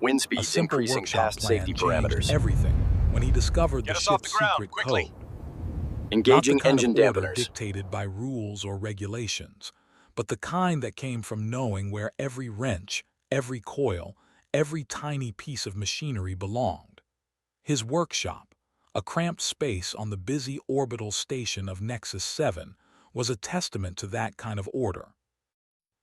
wind A speeds simple increasing workshop past safety plan changed parameters. everything when he discovered the Get us off the ship's ground, secret quickly! code. Not the Engaging kind of engine order dampeners. dictated by rules or regulations, but the kind that came from knowing where every wrench, every coil, every tiny piece of machinery belonged. His workshop, a cramped space on the busy orbital station of Nexus 7, was a testament to that kind of order.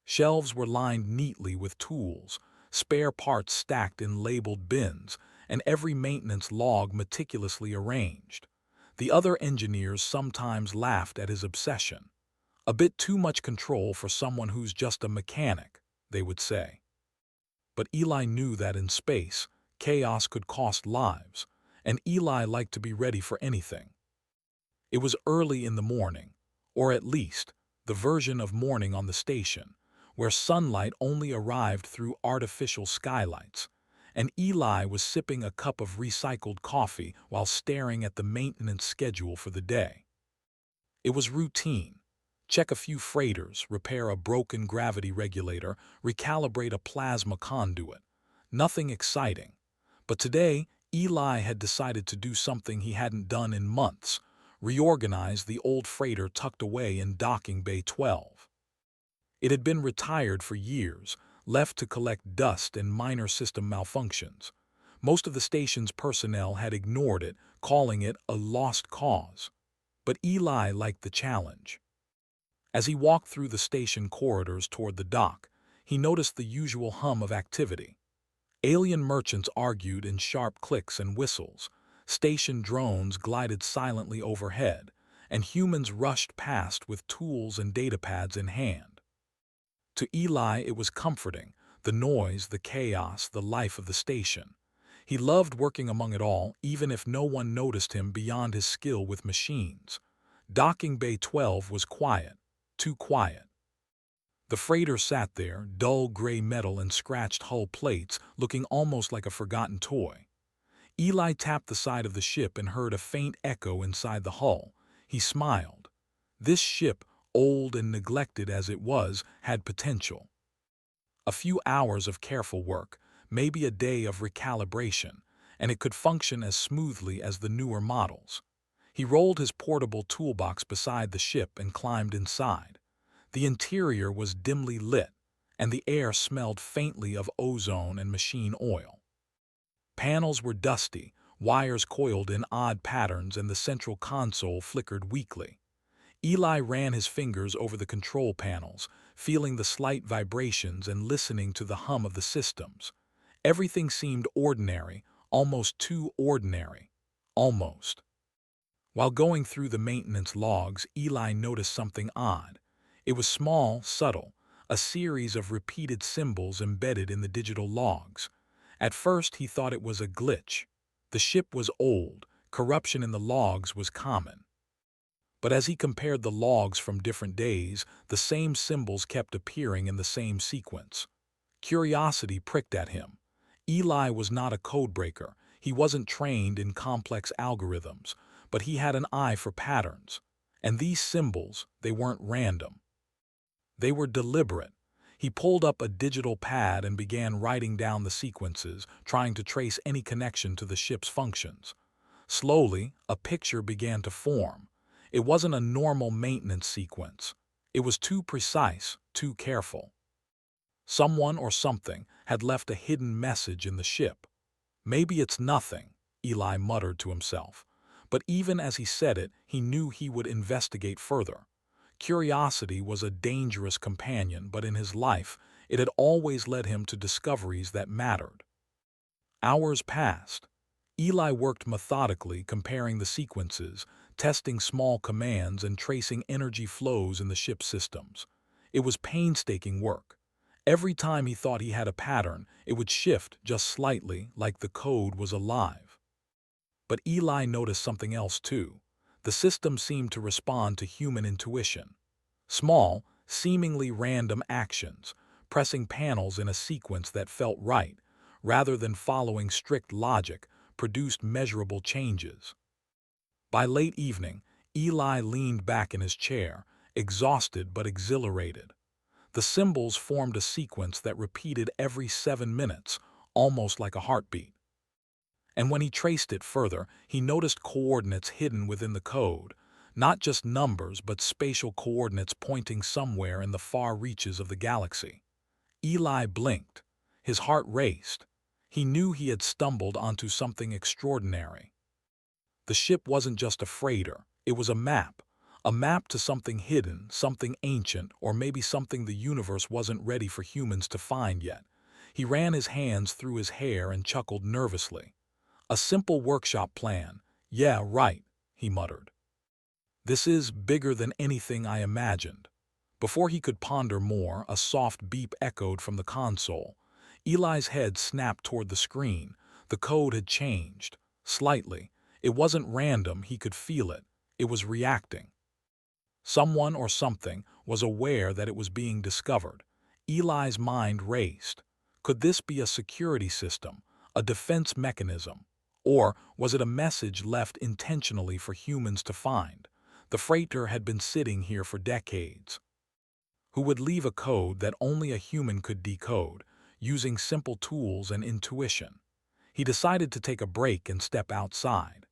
Shelves were lined neatly with tools, spare parts stacked in labeled bins, and every maintenance log meticulously arranged. The other engineers sometimes laughed at his obsession. A bit too much control for someone who's just a mechanic, they would say. But Eli knew that in space, chaos could cost lives, and Eli liked to be ready for anything. It was early in the morning, or at least, the version of morning on the station, where sunlight only arrived through artificial skylights, and Eli was sipping a cup of recycled coffee while staring at the maintenance schedule for the day. It was routine. Check a few freighters, repair a broken gravity regulator, recalibrate a plasma conduit. Nothing exciting. But today, Eli had decided to do something he hadn't done in months: reorganize the old freighter tucked away in Docking Bay 12. It had been retired for years, left to collect dust and minor system malfunctions. Most of the station's personnel had ignored it, calling it a lost cause. But Eli liked the challenge. As he walked through the station corridors toward the dock, he noticed the usual hum of activity. Alien merchants argued in sharp clicks and whistles, station drones glided silently overhead, and humans rushed past with tools and datapads in hand. To Eli it was comforting, the noise, the chaos, the life of the station. He loved working among it all, even if no one noticed him beyond his skill with machines. Docking Bay 12 was quiet, too quiet. The freighter sat there, dull gray metal and scratched hull plates, looking almost like a forgotten toy. Eli tapped the side of the ship and heard a faint echo inside the hull. He smiled. This ship, old and neglected as it was, had potential. A few hours of careful work, maybe a day of recalibration, and it could function as smoothly as the newer models. He rolled his portable toolbox beside the ship and climbed inside. The interior was dimly lit, and the air smelled faintly of ozone and machine oil. Panels were dusty, wires coiled in odd patterns, and the central console flickered weakly. Eli ran his fingers over the control panels, feeling the slight vibrations and listening to the hum of the systems. Everything seemed ordinary, almost too ordinary. Almost. While going through the maintenance logs, Eli noticed something odd. It was small, subtle, a series of repeated symbols embedded in the digital logs. At first he thought it was a glitch. The ship was old, corruption in the logs was common. But as he compared the logs from different days, the same symbols kept appearing in the same sequence. Curiosity pricked at him. Eli was not a codebreaker. He wasn't trained in complex algorithms, but he had an eye for patterns. And these symbols, they weren't random. They were deliberate. He pulled up a digital pad and began writing down the sequences, trying to trace any connection to the ship's functions. Slowly, a picture began to form. It wasn't a normal maintenance sequence. It was too precise, too careful. Someone or something had left a hidden message in the ship. Maybe it's nothing, Eli muttered to himself. But even as he said it, he knew he would investigate further. Curiosity was a dangerous companion, but in his life, it had always led him to discoveries that mattered. Hours passed. Eli worked methodically, comparing the sequences, testing small commands, and tracing energy flows in the ship's systems. It was painstaking work. Every time he thought he had a pattern, it would shift just slightly, like the code was alive. But Eli noticed something else too. The system seemed to respond to human intuition. Small, seemingly random actions, pressing panels in a sequence that felt right, rather than following strict logic, produced measurable changes. By late evening, Eli leaned back in his chair, exhausted but exhilarated. The symbols formed a sequence that repeated every 7 minutes, almost like a heartbeat. And when he traced it further, he noticed coordinates hidden within the code, not just numbers but spatial coordinates pointing somewhere in the far reaches of the galaxy. Eli blinked. His heart raced. He knew he had stumbled onto something extraordinary. The ship wasn't just a freighter, it was a map to something hidden, something ancient, or maybe something the universe wasn't ready for humans to find yet. He ran his hands through his hair and chuckled nervously. A simple workshop plan. Yeah, right, he muttered. This is bigger than anything I imagined. Before he could ponder more, a soft beep echoed from the console. Eli's head snapped toward the screen. The code had changed. Slightly. It wasn't random, he could feel it. It was reacting. Someone or something was aware that it was being discovered. Eli's mind raced. Could this be a security system, a defense mechanism? Or was it a message left intentionally for humans to find? The freighter had been sitting here for decades. Who would leave a code that only a human could decode, using simple tools and intuition? He decided to take a break and step outside.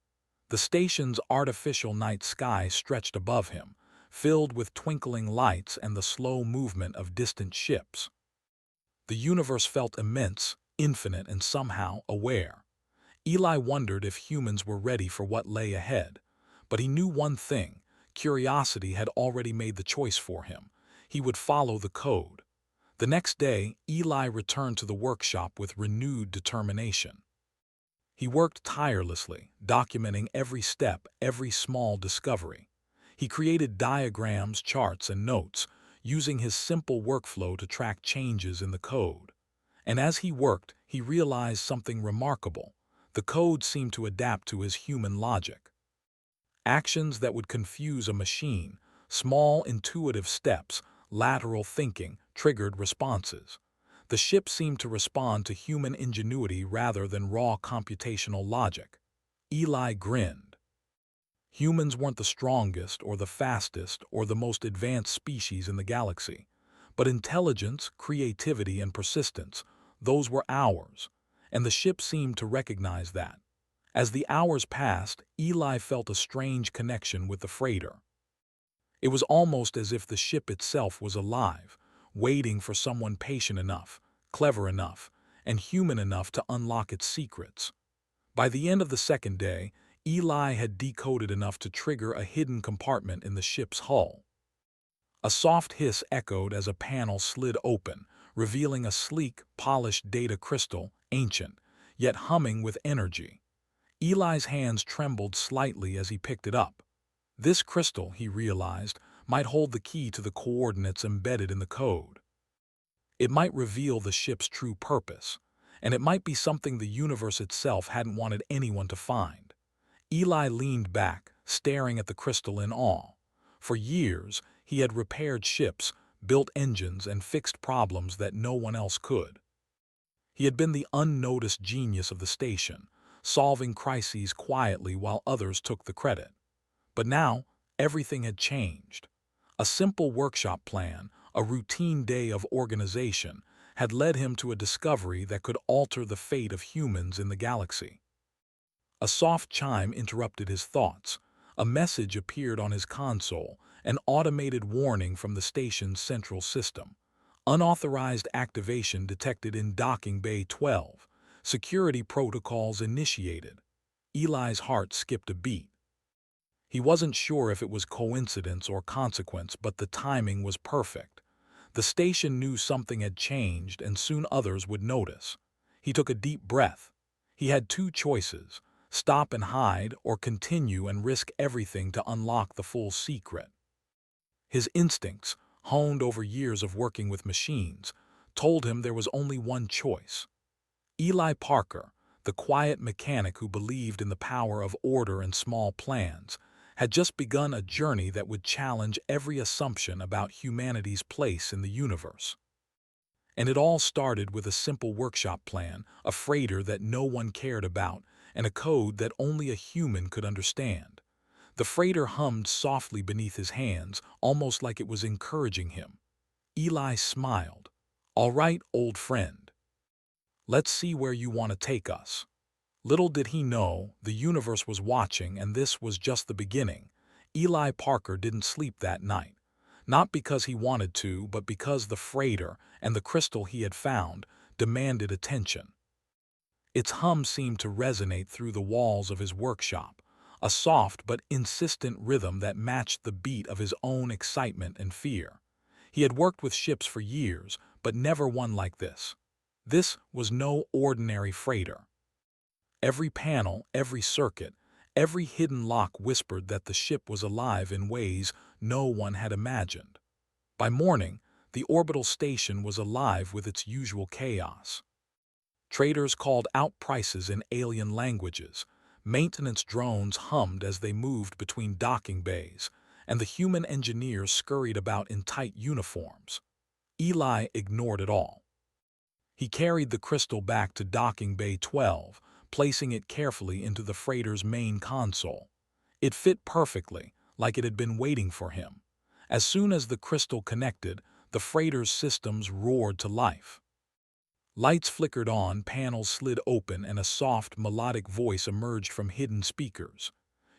The station's artificial night sky stretched above him, filled with twinkling lights and the slow movement of distant ships. The universe felt immense, infinite, and somehow aware. Eli wondered if humans were ready for what lay ahead. But he knew one thing: curiosity had already made the choice for him. He would follow the code. The next day, Eli returned to the workshop with renewed determination. He worked tirelessly, documenting every step, every small discovery. He created diagrams, charts, and notes, using his simple workflow to track changes in the code. And as he worked, he realized something remarkable. The code seemed to adapt to his human logic. Actions that would confuse a machine, small intuitive steps, lateral thinking, triggered responses. The ship seemed to respond to human ingenuity rather than raw computational logic. Eli grinned. Humans weren't the strongest or the fastest or the most advanced species in the galaxy. But intelligence, creativity, and persistence, those were ours. And the ship seemed to recognize that. As the hours passed, Eli felt a strange connection with the freighter. It was almost as if the ship itself was alive, waiting for someone patient enough, clever enough, and human enough to unlock its secrets. By the end of the second day, Eli had decoded enough to trigger a hidden compartment in the ship's hull. A soft hiss echoed as a panel slid open, revealing a sleek, polished data crystal, ancient, yet humming with energy. Eli's hands trembled slightly as he picked it up. This crystal, he realized, might hold the key to the coordinates embedded in the code. It might reveal the ship's true purpose, and it might be something the universe itself hadn't wanted anyone to find. Eli leaned back, staring at the crystal in awe. For years, he had repaired ships, built engines, and fixed problems that no one else could. He had been the unnoticed genius of the station, solving crises quietly while others took the credit. But now, everything had changed. A simple workshop plan, a routine day of organization, had led him to a discovery that could alter the fate of humans in the galaxy. A soft chime interrupted his thoughts. A message appeared on his console, an automated warning from the station's central system. Unauthorized activation detected in Docking Bay 12. Security protocols initiated. Eli's heart skipped a beat. He wasn't sure if it was coincidence or consequence, but the timing was perfect. The station knew something had changed, and soon others would notice. He took a deep breath. He had two choices: stop and hide, or continue and risk everything to unlock the full secret. His instincts, honed over years of working with machines, told him there was only one choice. Eli Parker, the quiet mechanic who believed in the power of order and small plans, had just begun a journey that would challenge every assumption about humanity's place in the universe. And it all started with a simple workshop plan, a freighter that no one cared about, and a code that only a human could understand. The freighter hummed softly beneath his hands, almost like it was encouraging him. Eli smiled. "All right, old friend. Let's see where you want to take us." Little did he know, the universe was watching, and this was just the beginning. Eli Parker didn't sleep that night. Not because he wanted to, but because the freighter and the crystal he had found demanded attention. Its hum seemed to resonate through the walls of his workshop, a soft but insistent rhythm that matched the beat of his own excitement and fear. He had worked with ships for years, but never one like this. This was no ordinary freighter. Every panel, every circuit, every hidden lock whispered that the ship was alive in ways no one had imagined. By morning, the orbital station was alive with its usual chaos. Traders called out prices in alien languages, maintenance drones hummed as they moved between docking bays, and the human engineers scurried about in tight uniforms. Eli ignored it all. He carried the crystal back to docking bay 12, placing it carefully into the freighter's main console. It fit perfectly, like it had been waiting for him. As soon as the crystal connected, the freighter's systems roared to life. Lights flickered on, panels slid open, and a soft, melodic voice emerged from hidden speakers.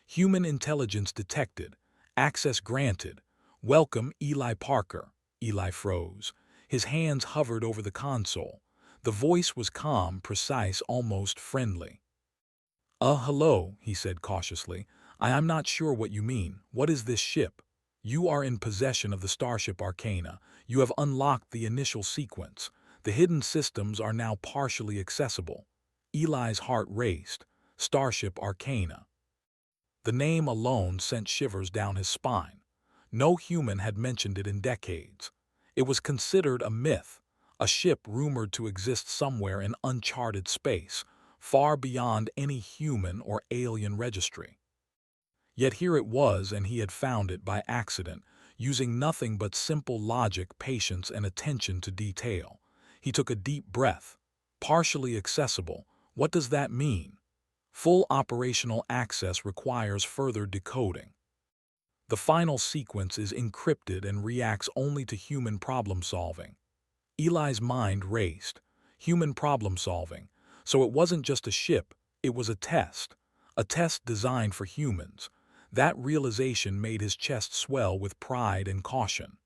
"Human intelligence detected. Access granted. Welcome, Eli Parker." Eli froze. His hands hovered over the console. The voice was calm, precise, almost friendly. Hello," he said cautiously. "I am not sure what you mean. What is this ship?" "You are in possession of the Starship Arcana. You have unlocked the initial sequence. The hidden systems are now partially accessible." Eli's heart raced. Starship Arcana. The name alone sent shivers down his spine. No human had mentioned it in decades. It was considered a myth, a ship rumored to exist somewhere in uncharted space, far beyond any human or alien registry. Yet here it was, and he had found it by accident, using nothing but simple logic, patience, and attention to detail. He took a deep breath. Partially accessible. What does that mean? Full operational access requires further decoding. The final sequence is encrypted and reacts only to human problem-solving. Eli's mind raced. Human problem-solving. So it wasn't just a ship, it was a test. A test designed for humans. That realization made his chest swell with pride and caution.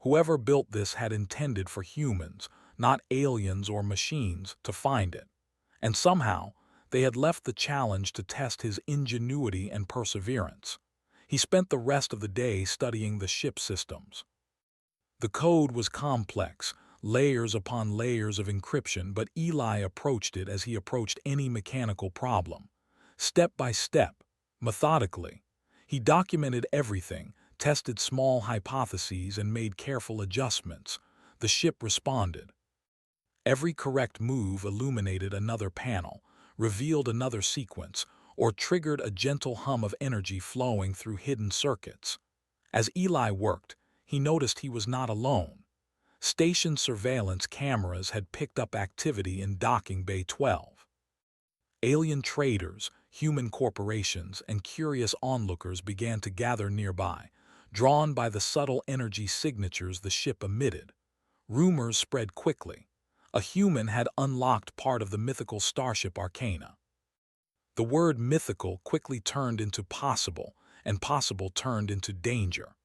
Whoever built this had intended for humans, not aliens or machines, to find it. And somehow, they had left the challenge to test his ingenuity and perseverance. He spent the rest of the day studying the ship systems. The code was complex, layers upon layers of encryption, but Eli approached it as he approached any mechanical problem. Step by step, methodically. He documented everything, tested small hypotheses, and made careful adjustments. The ship responded. Every correct move illuminated another panel, revealed another sequence, or triggered a gentle hum of energy flowing through hidden circuits. As Eli worked, he noticed he was not alone. Station surveillance cameras had picked up activity in docking bay 12. Alien traders, human corporations, and curious onlookers began to gather nearby, drawn by the subtle energy signatures the ship emitted. Rumors spread quickly. A human had unlocked part of the mythical Starship Arcana. The word mythical quickly turned into possible, and possible turned into danger.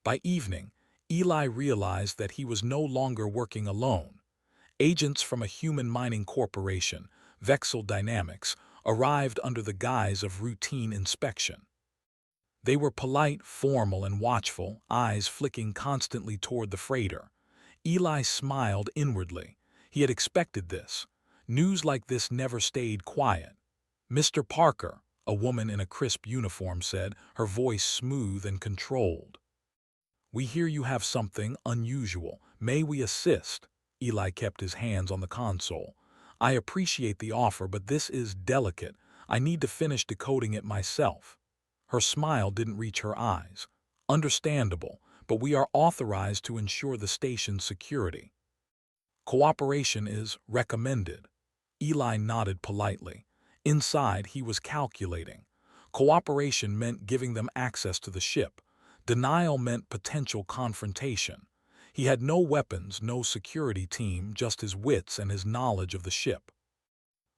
By evening, Eli realized that he was no longer working alone. Agents from a human mining corporation, Vexel Dynamics, arrived under the guise of routine inspection. They were polite, formal, and watchful, eyes flicking constantly toward the freighter. Eli smiled inwardly. He had expected this. News like this never stayed quiet. "Mr. Parker," a woman in a crisp uniform said, her voice smooth and controlled. "We hear you have something unusual. May we assist?" Eli kept his hands on the console. "I appreciate the offer, but this is delicate. I need to finish decoding it myself." Her smile didn't reach her eyes. "Understandable, but we are authorized to ensure the station's security. Cooperation is recommended." Eli nodded politely. Inside, he was calculating. Cooperation meant giving them access to the ship. Denial meant potential confrontation. He had no weapons, no security team, just his wits and his knowledge of the ship.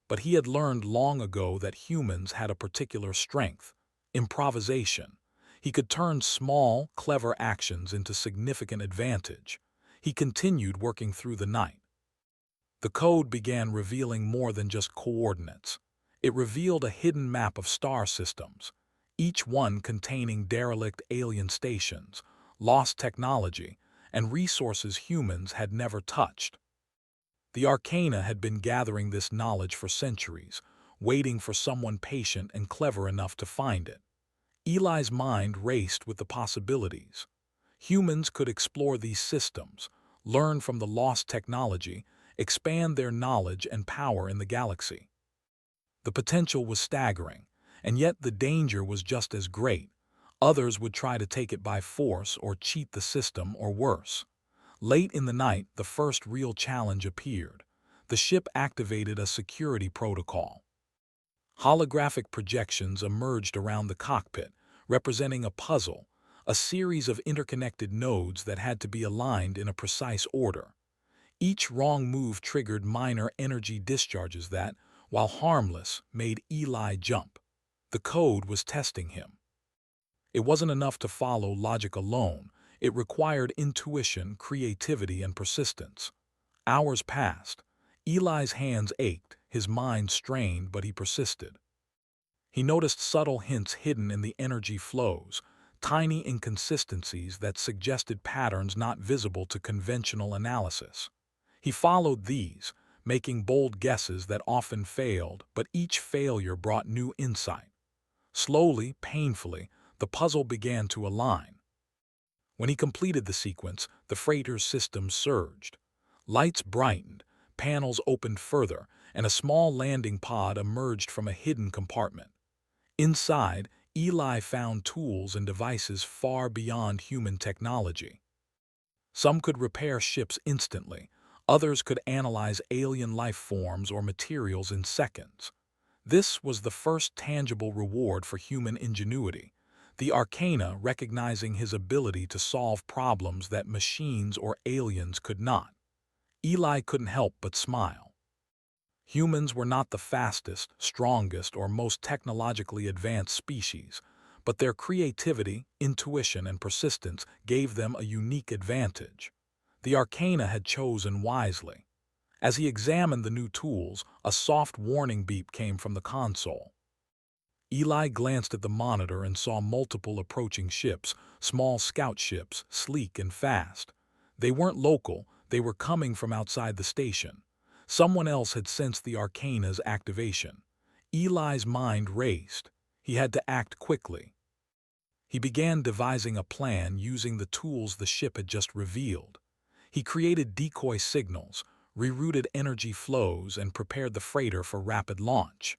But he had learned long ago that humans had a particular strength: improvisation. He could turn small, clever actions into significant advantage. He continued working through the night. The code began revealing more than just coordinates. It revealed a hidden map of star systems, each one containing derelict alien stations, lost technology, and resources humans had never touched. The Arcana had been gathering this knowledge for centuries, waiting for someone patient and clever enough to find it. Eli's mind raced with the possibilities. Humans could explore these systems, learn from the lost technology, expand their knowledge and power in the galaxy. The potential was staggering, and yet the danger was just as great. Others would try to take it by force or cheat the system, or worse. Late in the night, the first real challenge appeared. The ship activated a security protocol. Holographic projections emerged around the cockpit, representing a puzzle, a series of interconnected nodes that had to be aligned in a precise order. Each wrong move triggered minor energy discharges that, while harmless, made Eli jump. The code was testing him. It wasn't enough to follow logic alone. It required intuition, creativity, and persistence. Hours passed. Eli's hands ached, his mind strained, but he persisted. He noticed subtle hints hidden in the energy flows, tiny inconsistencies that suggested patterns not visible to conventional analysis. He followed these, making bold guesses that often failed, but each failure brought new insight. Slowly, painfully, the puzzle began to align. When he completed the sequence, the freighter's system surged. Lights brightened, panels opened further, and a small landing pod emerged from a hidden compartment. Inside, Eli found tools and devices far beyond human technology. Some could repair ships instantly, others could analyze alien life forms or materials in seconds. This was the first tangible reward for human ingenuity, the Arcana recognizing his ability to solve problems that machines or aliens could not. Eli couldn't help but smile. Humans were not the fastest, strongest, or most technologically advanced species, but their creativity, intuition, and persistence gave them a unique advantage. The Arcana had chosen wisely. As he examined the new tools, a soft warning beep came from the console. Eli glanced at the monitor and saw multiple approaching ships, small scout ships, sleek and fast. They weren't local, they were coming from outside the station. Someone else had sensed the Arcana's activation. Eli's mind raced. He had to act quickly. He began devising a plan using the tools the ship had just revealed. He created decoy signals, rerouted energy flows, and prepared the freighter for rapid launch.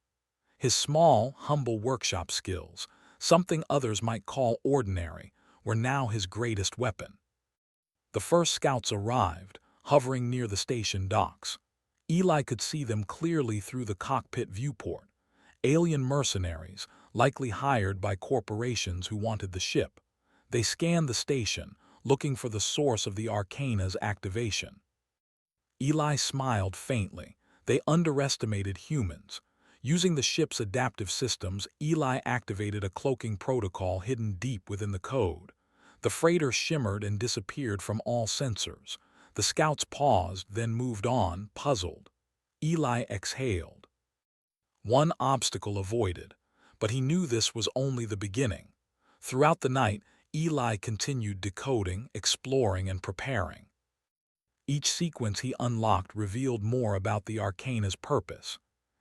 His small, humble workshop skills, something others might call ordinary, were now his greatest weapon. The first scouts arrived, hovering near the station docks. Eli could see them clearly through the cockpit viewport. Alien mercenaries, likely hired by corporations who wanted the ship. They scanned the station, looking for the source of the Arcana's activation. Eli smiled faintly. They underestimated humans. Using the ship's adaptive systems, Eli activated a cloaking protocol hidden deep within the code. The freighter shimmered and disappeared from all sensors. The scouts paused, then moved on, puzzled. Eli exhaled. One obstacle avoided, but he knew this was only the beginning. Throughout the night, Eli continued decoding, exploring, and preparing. Each sequence he unlocked revealed more about the Arcana's purpose.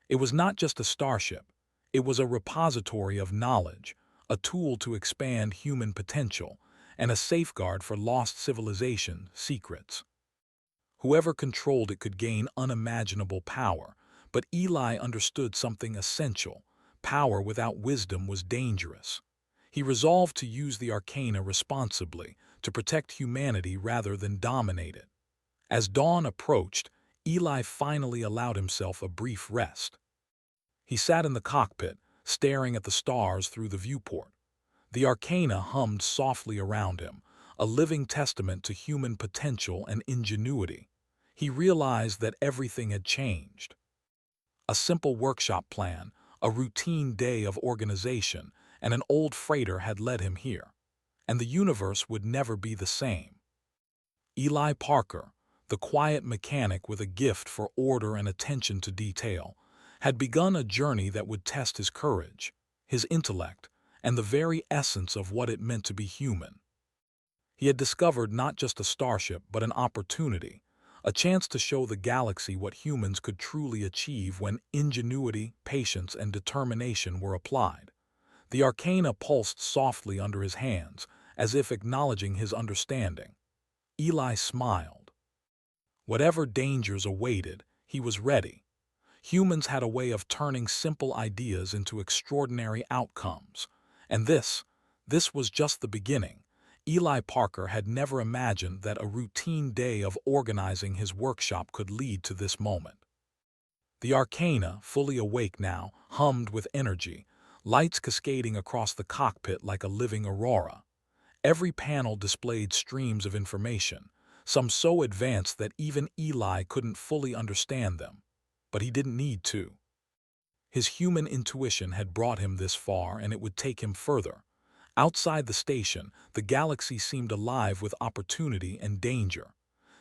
It was not just a starship. It was a repository of knowledge, a tool to expand human potential, and a safeguard for lost civilization secrets. Whoever controlled it could gain unimaginable power, but Eli understood something essential. Power without wisdom was dangerous. He resolved to use the Arcana responsibly, to protect humanity rather than dominate it. As dawn approached, Eli finally allowed himself a brief rest. He sat in the cockpit, staring at the stars through the viewport. The Arcana hummed softly around him, a living testament to human potential and ingenuity. He realized that everything had changed. A simple workshop plan, a routine day of organization, and an old freighter had led him here, and the universe would never be the same. Eli Parker, the quiet mechanic with a gift for order and attention to detail, had begun a journey that would test his courage, his intellect, and the very essence of what it meant to be human. He had discovered not just a starship but an opportunity, a chance to show the galaxy what humans could truly achieve when ingenuity, patience, and determination were applied. The arcana pulsed softly under his hands, as if acknowledging his understanding. Eli smiled. Whatever dangers awaited, he was ready. Humans had a way of turning simple ideas into extraordinary outcomes. And this was just the beginning. Eli Parker had never imagined that a routine day of organizing his workshop could lead to this moment. The arcana, fully awake now, hummed with energy, lights cascading across the cockpit like a living aurora. Every panel displayed streams of information, some so advanced that even Eli couldn't fully understand them. But he didn't need to. His human intuition had brought him this far, and it would take him further. Outside the station, the galaxy seemed alive with opportunity and danger.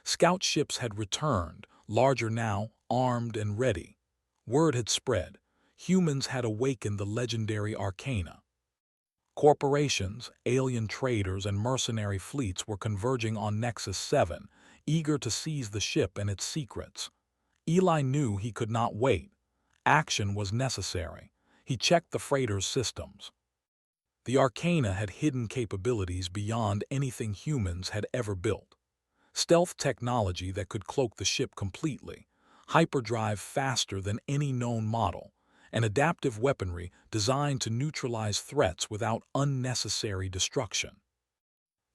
Scout ships had returned, larger now, armed and ready. Word had spread. Humans had awakened the legendary arcana. Corporations, alien traders, and mercenary fleets were converging on Nexus 7, eager to seize the ship and its secrets. Eli knew he could not wait. Action was necessary. He checked the freighter's systems. The arcana had hidden capabilities beyond anything humans had ever built. Stealth technology that could cloak the ship completely, hyperdrive faster than any known model, and adaptive weaponry designed to neutralize threats without unnecessary destruction.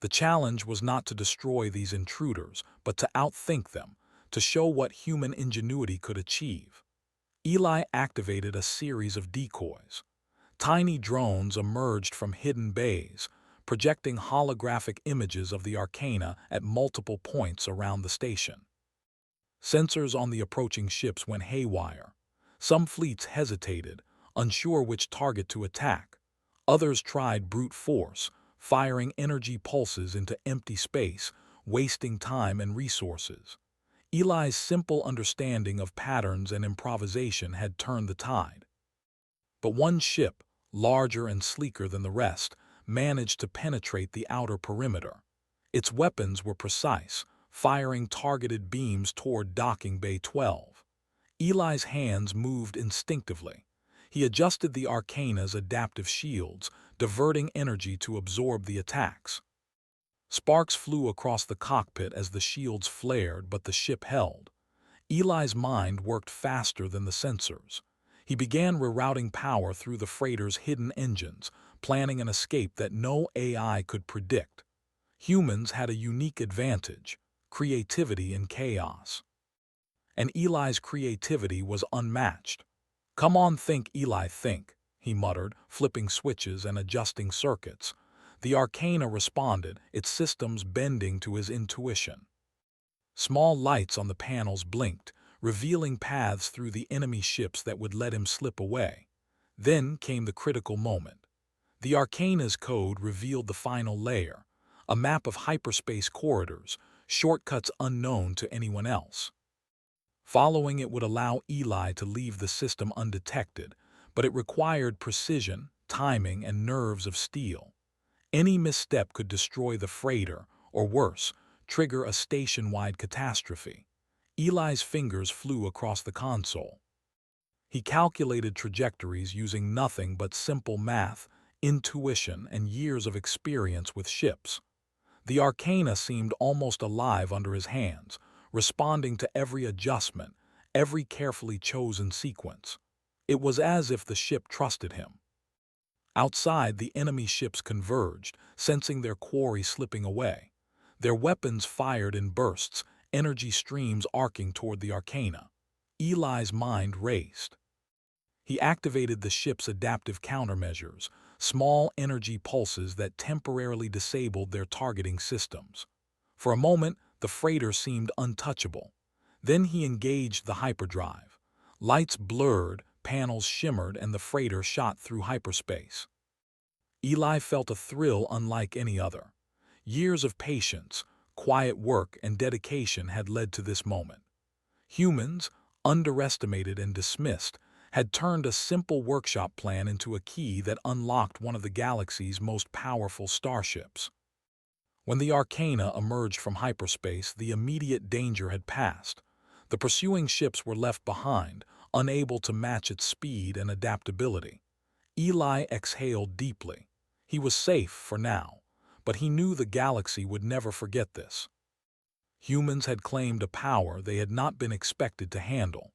The challenge was not to destroy these intruders, but to outthink them, to show what human ingenuity could achieve. Eli activated a series of decoys. Tiny drones emerged from hidden bays, projecting holographic images of the arcana at multiple points around the station. Sensors on the approaching ships went haywire. Some fleets hesitated, unsure which target to attack. Others tried brute force, firing energy pulses into empty space, wasting time and resources. Eli's simple understanding of patterns and improvisation had turned the tide. But one ship, larger and sleeker than the rest, managed to penetrate the outer perimeter. Its weapons were precise, firing targeted beams toward Docking Bay 12. Eli's hands moved instinctively. He adjusted the arcana's adaptive shields, diverting energy to absorb the attacks. Sparks flew across the cockpit as the shields flared, but the ship held. Eli's mind worked faster than the sensors. He began rerouting power through the freighter's hidden engines, planning an escape that no AI could predict. Humans had a unique advantage: creativity in chaos. And Eli's creativity was unmatched. "Come on, think, Eli, think," he muttered, flipping switches and adjusting circuits. The arcana responded, its systems bending to his intuition. Small lights on the panels blinked, revealing paths through the enemy ships that would let him slip away. Then came the critical moment. The arcana's code revealed the final layer, a map of hyperspace corridors, shortcuts unknown to anyone else. Following it would allow Eli to leave the system undetected, but it required precision, timing, and nerves of steel. Any misstep could destroy the freighter, or worse, trigger a station-wide catastrophe. Eli's fingers flew across the console. He calculated trajectories using nothing but simple math, intuition, and years of experience with ships. The arcana seemed almost alive under his hands, responding to every adjustment, every carefully chosen sequence. It was as if the ship trusted him. Outside, the enemy ships converged, sensing their quarry slipping away. Their weapons fired in bursts, energy streams arcing toward the arcana. Eli's mind raced. He activated the ship's adaptive countermeasures, small energy pulses that temporarily disabled their targeting systems. For a moment, the freighter seemed untouchable. Then he engaged the hyperdrive. Lights blurred, panels shimmered, and the freighter shot through hyperspace. Eli felt a thrill unlike any other. Years of patience, quiet work, and dedication had led to this moment. Humans, underestimated and dismissed, had turned a simple workshop plan into a key that unlocked one of the galaxy's most powerful starships. When the Arcana emerged from hyperspace, the immediate danger had passed. The pursuing ships were left behind, unable to match its speed and adaptability. Eli exhaled deeply. He was safe for now, but he knew the galaxy would never forget this. Humans had claimed a power they had not been expected to handle.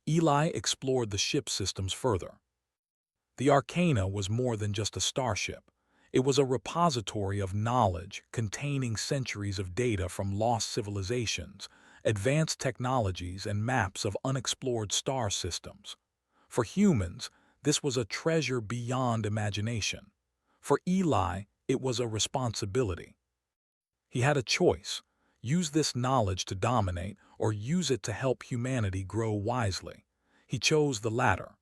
Eli explored the ship systems further. The Arcana was more than just a starship. It was a repository of knowledge containing centuries of data from lost civilizations, advanced technologies, and maps of unexplored star systems. For humans, this was a treasure beyond imagination. For Eli, it was a responsibility. He had a choice: use this knowledge to dominate or use it to help humanity grow wisely. He chose the latter.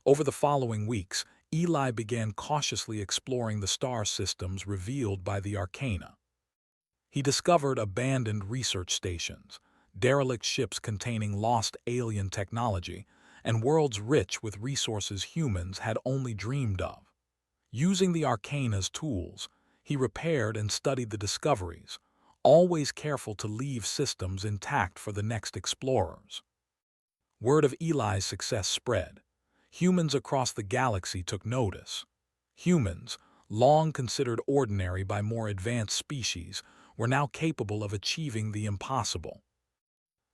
Over the following weeks, Eli began cautiously exploring the star systems revealed by the Arcana. He discovered abandoned research stations, derelict ships containing lost alien technology, and worlds rich with resources humans had only dreamed of. Using the Arcana's tools, he repaired and studied the discoveries, always careful to leave systems intact for the next explorers. Word of Eli's success spread. Humans across the galaxy took notice. Humans, long considered ordinary by more advanced species, were now capable of achieving the impossible.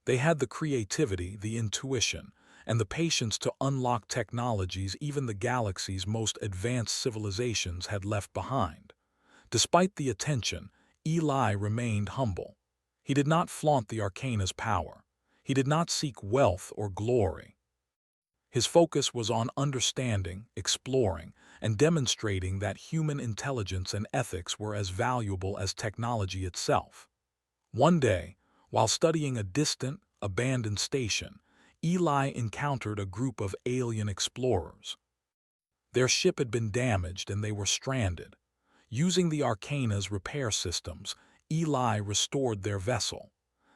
They had the creativity, the intuition, and the patience to unlock technologies even the galaxy's most advanced civilizations had left behind. Despite the attention, Eli remained humble. He did not flaunt the Arcana's power. He did not seek wealth or glory. His focus was on understanding, exploring, and demonstrating that human intelligence and ethics were as valuable as technology itself. One day, while studying a distant, abandoned station, Eli encountered a group of alien explorers. Their ship had been damaged and they were stranded. Using the Arcana's repair systems, Eli restored their vessel.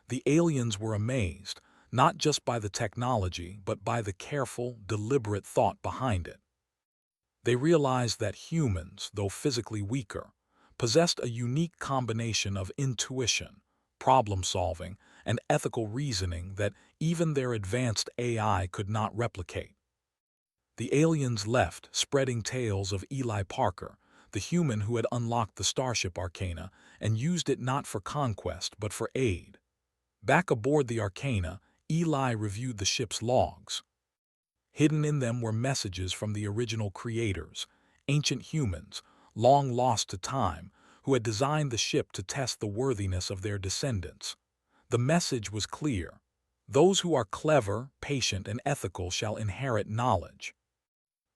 The aliens were amazed, not just by the technology, but by the careful, deliberate thought behind it. They realized that humans, though physically weaker, possessed a unique combination of intuition, problem-solving, and ethical reasoning that even their advanced AI could not replicate. The aliens left, spreading tales of Eli Parker, the human who had unlocked the Starship Arcana and used it not for conquest but for aid. Back aboard the Arcana, Eli reviewed the ship's logs. Hidden in them were messages from the original creators, ancient humans, long lost to time, who had designed the ship to test the worthiness of their descendants. The message was clear: those who are clever, patient, and ethical shall inherit knowledge.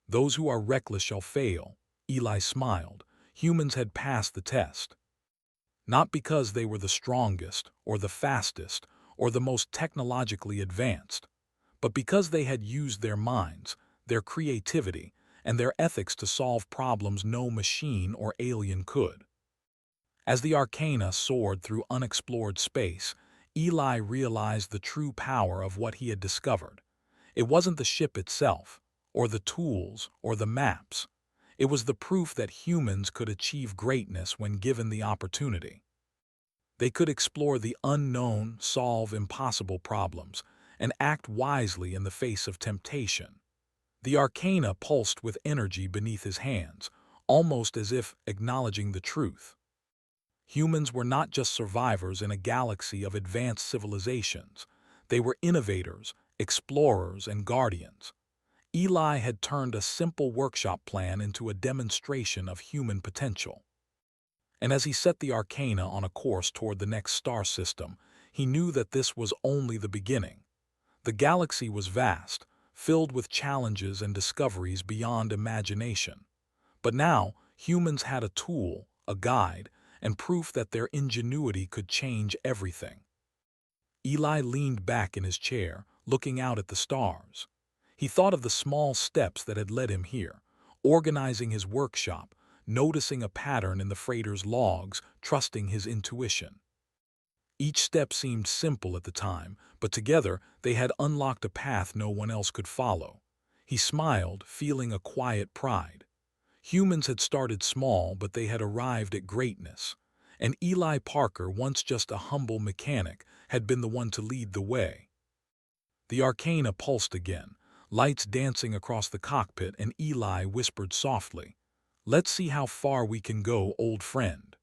Those who are reckless shall fail. Eli smiled. Humans had passed the test. Not because they were the strongest, or the fastest, or the most technologically advanced, but because they had used their minds, their creativity, and their ethics to solve problems no machine or alien could. As the Arcana soared through unexplored space, Eli realized the true power of what he had discovered. It wasn't the ship itself, or the tools, or the maps. It was the proof that humans could achieve greatness when given the opportunity. They could explore the unknown, solve impossible problems, and act wisely in the face of temptation. The Arcana pulsed with energy beneath his hands, almost as if acknowledging the truth. Humans were not just survivors in a galaxy of advanced civilizations. They were innovators, explorers, and guardians. Eli had turned a simple workshop plan into a demonstration of human potential. And as he set the Arcana on a course toward the next star system, he knew that this was only the beginning. The galaxy was vast, filled with challenges and discoveries beyond imagination. But now, humans had a tool, a guide, and proof that their ingenuity could change everything. Eli leaned back in his chair, looking out at the stars. He thought of the small steps that had led him here, organizing his workshop, noticing a pattern in the freighter's logs, trusting his intuition. Each step seemed simple at the time, but together they had unlocked a path no one else could follow. He smiled, feeling a quiet pride. Humans had started small, but they had arrived at greatness. And Eli Parker, once just a humble mechanic, had been the one to lead the way. The Arcana pulsed again, lights dancing across the cockpit, and Eli whispered softly, "Let's see how far we can go, old friend."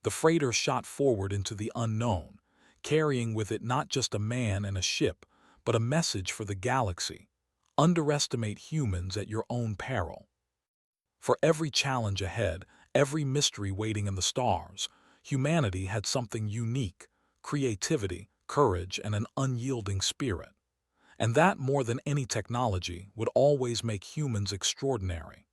The freighter shot forward into the unknown, carrying with it not just a man and a ship, but a message for the galaxy. Underestimate humans at your own peril. For every challenge ahead, every mystery waiting in the stars, humanity had something unique: creativity, courage, and an unyielding spirit. And that, more than any technology, would always make humans extraordinary.